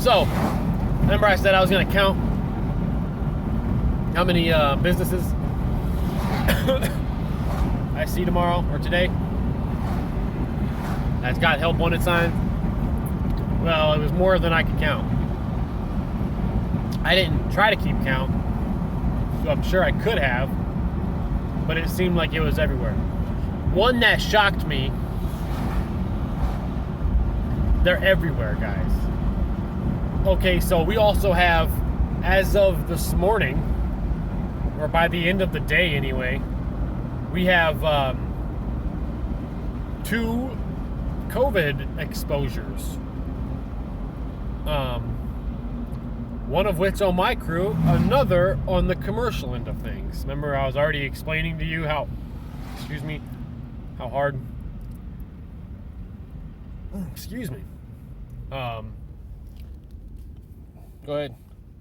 So, remember I said I was going to count how many businesses I see tomorrow or today that's got help wanted signs? Well, it was more than I could count. I didn't try to keep count, so I'm sure I could have, but it seemed like it was everywhere. One that shocked me, they're everywhere, guys. Okay, so we also have, as of this morning, or by the end of the day anyway, we have 2 COVID exposures. One of which on my crew, another on the commercial end of things. Remember, I was already explaining to you how hard. Excuse me. Go ahead.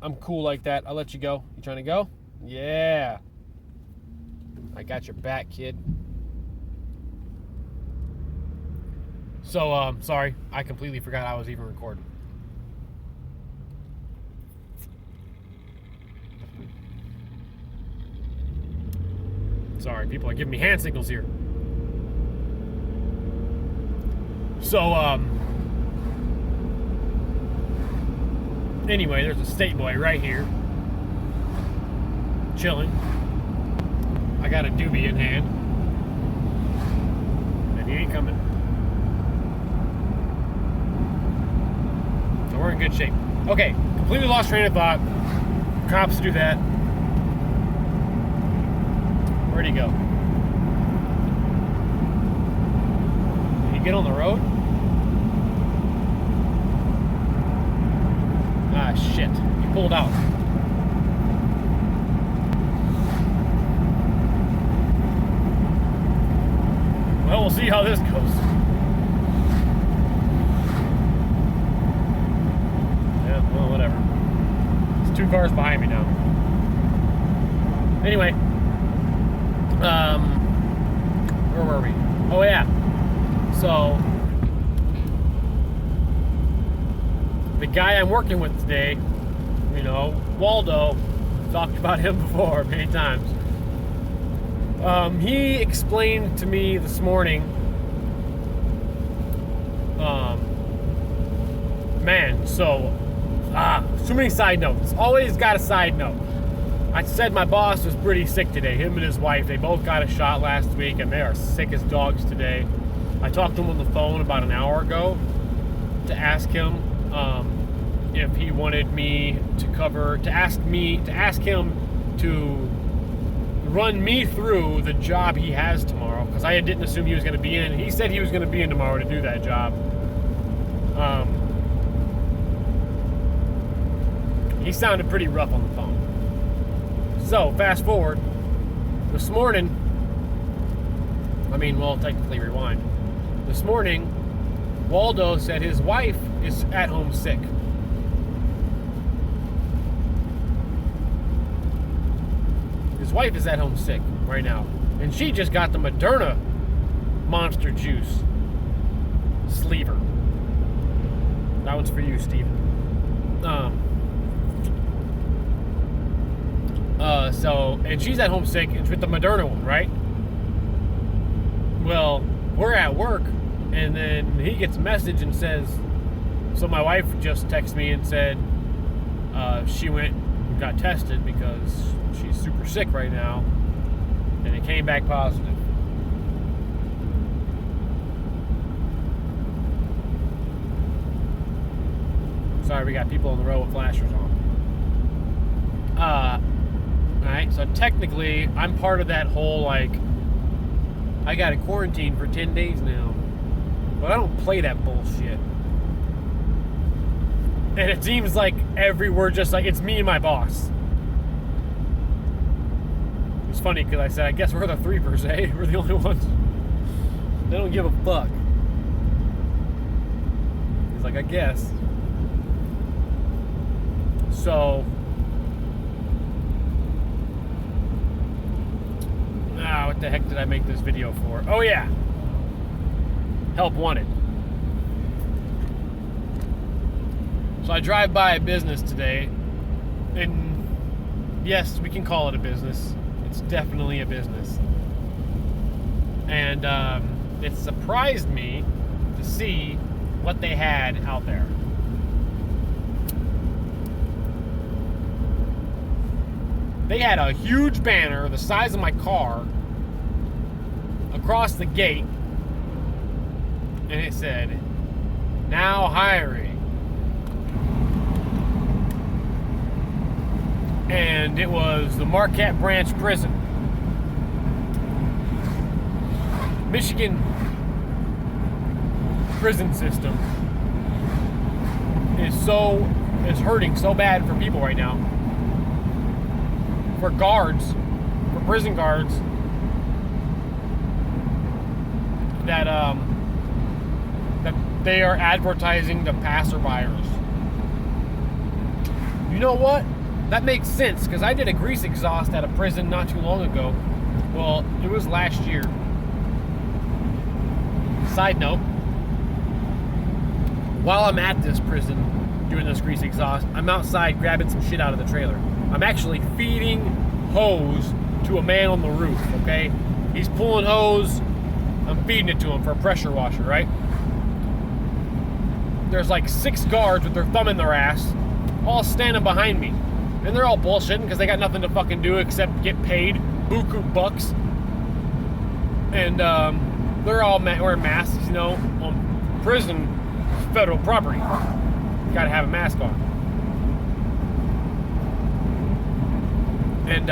I'm cool like that. I'll let you go. You trying to go? Yeah. I got your back, kid. So, sorry. I completely forgot I was even recording. Sorry, people are giving me hand signals here. So, anyway, there's a state boy right here, chilling. I got a doobie in hand, and he ain't coming. So we're in good shape. Okay, completely lost train of thought. Cops do that. Where'd he go? Did he get on the road? Ah, shit. He pulled out. Well, we'll see how this goes. Yeah, well, whatever. There's 2 cars behind me now. Anyway. Where were we? Oh, yeah. So, the guy I'm working with today, Waldo, talked about him before many times. He explained to me this morning, so many side notes. Always got a side note. I said my boss was pretty sick today. Him and his wife, they both got a shot last week, and they are sick as dogs today. I talked to him on the phone about an hour ago to ask him if he wanted me to ask him to run me through the job he has tomorrow, because I didn't assume he was going to be in. He said he was going to be in tomorrow to do that job. He sounded pretty rough on the phone. So, fast forward, this morning, technically rewind. This morning, Waldo said his wife is at home sick. His wife is at home sick right now. And she just got the Moderna Monster Juice sleever. That one's for you, Steven. And she's at home sick. It's with the Moderna one, right? Well, we're at work, and then he gets a message and says, so my wife just texted me and said she went and got tested because she's super sick right now, and it came back positive. Sorry, we got people on the road with flashers on. Alright, so technically, I'm part of that whole, I got to quarantine for 10 days now. But I don't play that bullshit. And it seems like we're just it's me and my boss. It's funny because I said, I guess we're the 3 per se. We're the only ones. They don't give a fuck. He's like, I guess. So, what the heck did I make this video for? Oh yeah, help wanted. So I drive by a business today, and yes, we can call it a business. It's definitely a business. And it surprised me to see what they had out there. They had a huge banner the size of my car across the gate, and it said, "Now hiring." And it was the Marquette Branch Prison. Michigan prison system is hurting so bad for people right now. For prison guards, that they are advertising to passerbyers. You know what? That makes sense, because I did a grease exhaust at a prison not too long ago. Well, it was last year. Side note, while I'm at this prison doing this grease exhaust, I'm outside grabbing some shit out of the trailer. I'm actually feeding hose to a man on the roof, okay? He's pulling hose, I'm feeding it to him for a pressure washer, right? There's like 6 guards with their thumb in their ass, all standing behind me. And they're all bullshitting because they got nothing to fucking do except get paid buku bucks. And they're all wearing masks, you know. Prison is federal property. You gotta have a mask on. And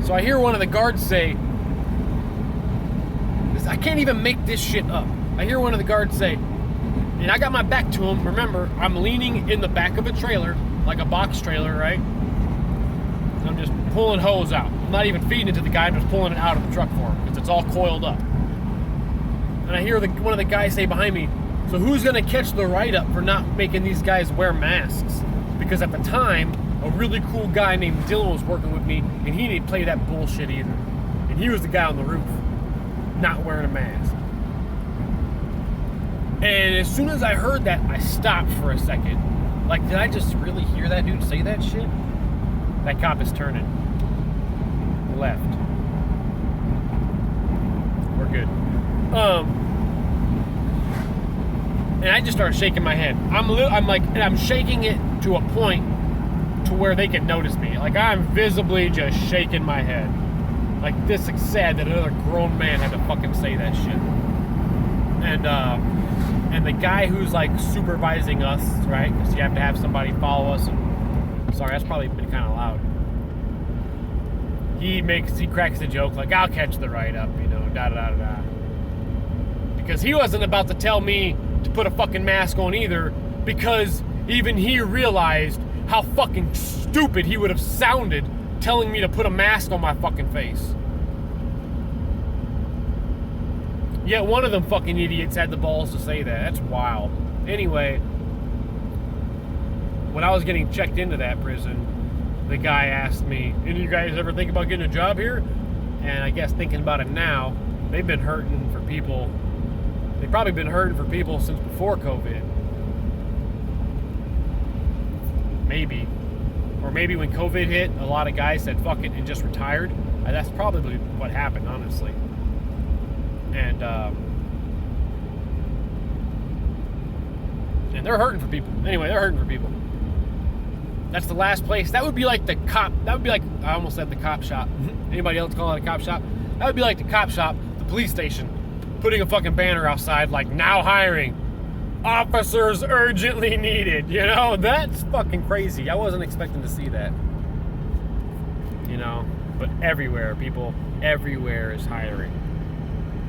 so I hear one of the guards say, I can't even make this shit up. I hear one of the guards say, and I got my back to him. Remember, I'm leaning in the back of a trailer, like a box trailer, right? And I'm just pulling hose out. I'm not even feeding it to the guy, I'm just pulling it out of the truck for him, because it's all coiled up. And I hear one of the guys say behind me, so who's going to catch the write-up for not making these guys wear masks? Because at the time, a really cool guy named Dylan was working with me, and he didn't play that bullshit either. And he was the guy on the roof, not wearing a mask. And as soon as I heard that, I stopped for a second. Like, did I just really hear that dude say that shit? That cop is turning left. We're good. And I just started shaking my head. I'm shaking it to a point to where they can notice me. Like, I'm visibly just shaking my head. Like, this is sad that another grown man had to fucking say that shit. And the guy who's like supervising us, right? Because you have to have somebody follow us. And sorry, that's probably been kind of loud. He cracks the joke like, "I'll catch the write-up," you know, da da da da. Because he wasn't about to tell me to put a fucking mask on either, because even he realized how fucking stupid he would have sounded telling me to put a mask on my fucking face. Yet one of them fucking idiots had the balls to say that. That's wild. Anyway, when I was getting checked into that prison, the guy asked me, "Any of you guys ever think about getting a job here?" And I guess thinking about it now, they've been hurting for people. They've probably been hurting for people since before COVID. Maybe. Or maybe when COVID hit, a lot of guys said fuck it and just retired. That's probably what happened, honestly. And they're hurting for people. Anyway, they're hurting for people. That's the last place. That would be like the cop. That would be like, I almost said the cop shop. Anybody else call it a cop shop? That would be like the cop shop, the police station, putting a fucking banner outside like, "Now hiring. Officers urgently needed." You know, that's fucking crazy. I wasn't expecting to see that. You know, but everywhere, people everywhere is hiring.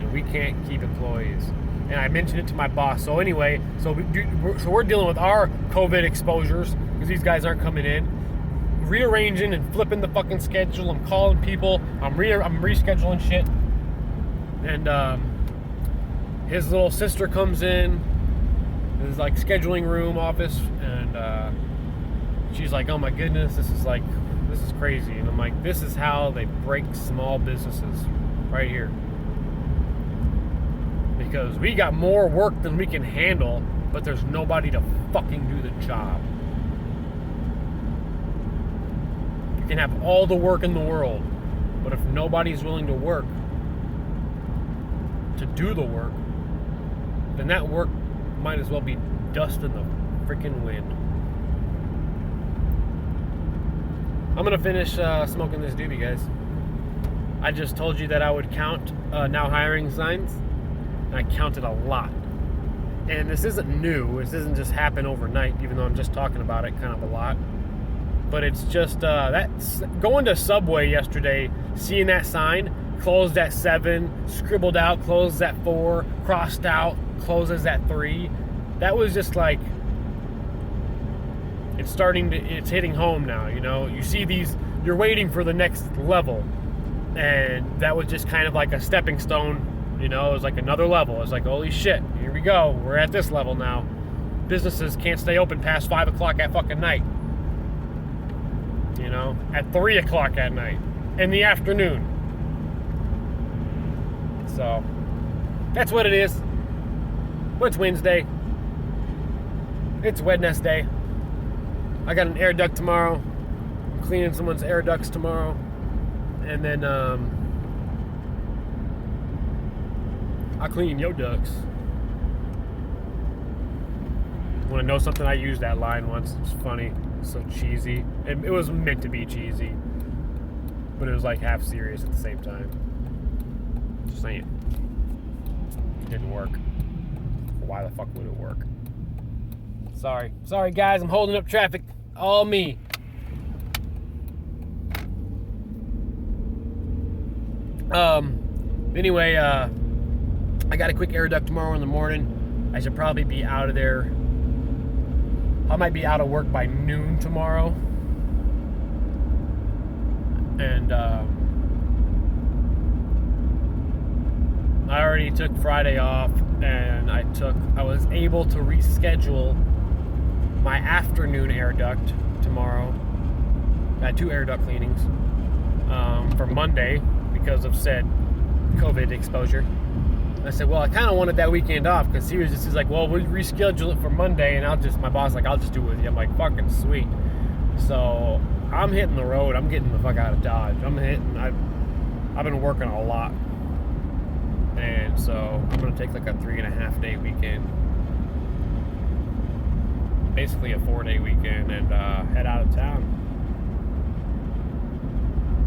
And we can't keep employees. And I mentioned it to my boss. So anyway, so we're dealing with our COVID exposures because these guys aren't coming in. Rearranging and flipping the fucking schedule. I'm calling people. I'm rescheduling shit. And his little sister comes in. His like scheduling room office, and she's like, "Oh my goodness, this is crazy." And I'm like, "This is how they break small businesses, right here." because we got more work than we can handle, but there's nobody to fucking do the job. You can have all the work in the world, but if nobody's willing to work, to do the work, then that work might as well be dust in the freaking wind. I'm gonna finish smoking this doobie, guys. I just told you that I would count now hiring signs, and I counted a lot. And this isn't new. This doesn't just happen overnight, even though I'm just talking about it kind of a lot. But it's just that's going to Subway yesterday, seeing that sign, closed at 7, scribbled out, closed at 4, crossed out, closes at 3. That was just like, it's hitting home now, you know? You see these, you're waiting for the next level. And that was just kind of like a stepping stone, you know? It was like another level. It's like, holy shit, here we go. We're at this level now. Businesses can't stay open past 5 o'clock at fucking night. You know? At 3 o'clock at night. In the afternoon. So, that's what it is. What's Wednesday? It's Wednesday. I got an air duct tomorrow. I'm cleaning someone's air ducts tomorrow. And then, I'll clean your ducts. Want to know something? I used that line once. It's funny. It's so cheesy. It was meant to be cheesy. But it was like half serious at the same time. Just saying. It didn't work. Why the fuck would it work? Sorry. Sorry, guys. I'm holding up traffic. All me. Anyway, I got a quick air duct tomorrow in the morning. I should probably be out of there. I might be out of work by noon tomorrow. And, I already took Friday off, and I was able to reschedule my afternoon air duct tomorrow. I had 2 air duct cleanings for Monday because of said COVID exposure. I said, well, I kind of wanted that weekend off because he's like, well, we'll reschedule it for Monday, and my boss like, I'll just do it with you. I'm like, fucking sweet. So I'm hitting the road. I'm getting the fuck out of Dodge. I've been working a lot. And so I'm going to take like a 3.5 day weekend. Basically a 4-day weekend and head out of town.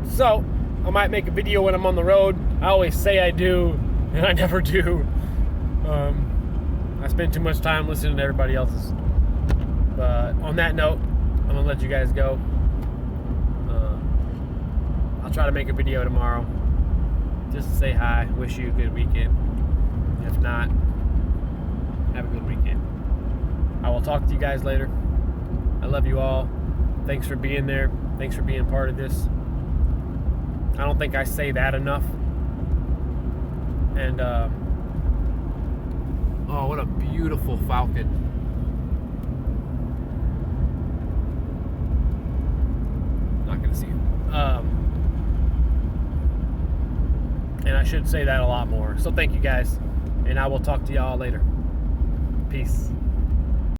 So I might make a video when I'm on the road. I always say I do, and I never do. I spend too much time listening to everybody else's. But on that note, I'm going to let you guys go. I'll try to make a video tomorrow. Just to say hi, wish you a good weekend. If not, have a good weekend. I will talk to you guys later. I love you all. Thanks for being there. Thanks for being part of this. I don't think I say that enough. And, oh, what a beautiful falcon. Not gonna see it. And I should say that a lot more. So thank you guys. And I will talk to y'all later. Peace.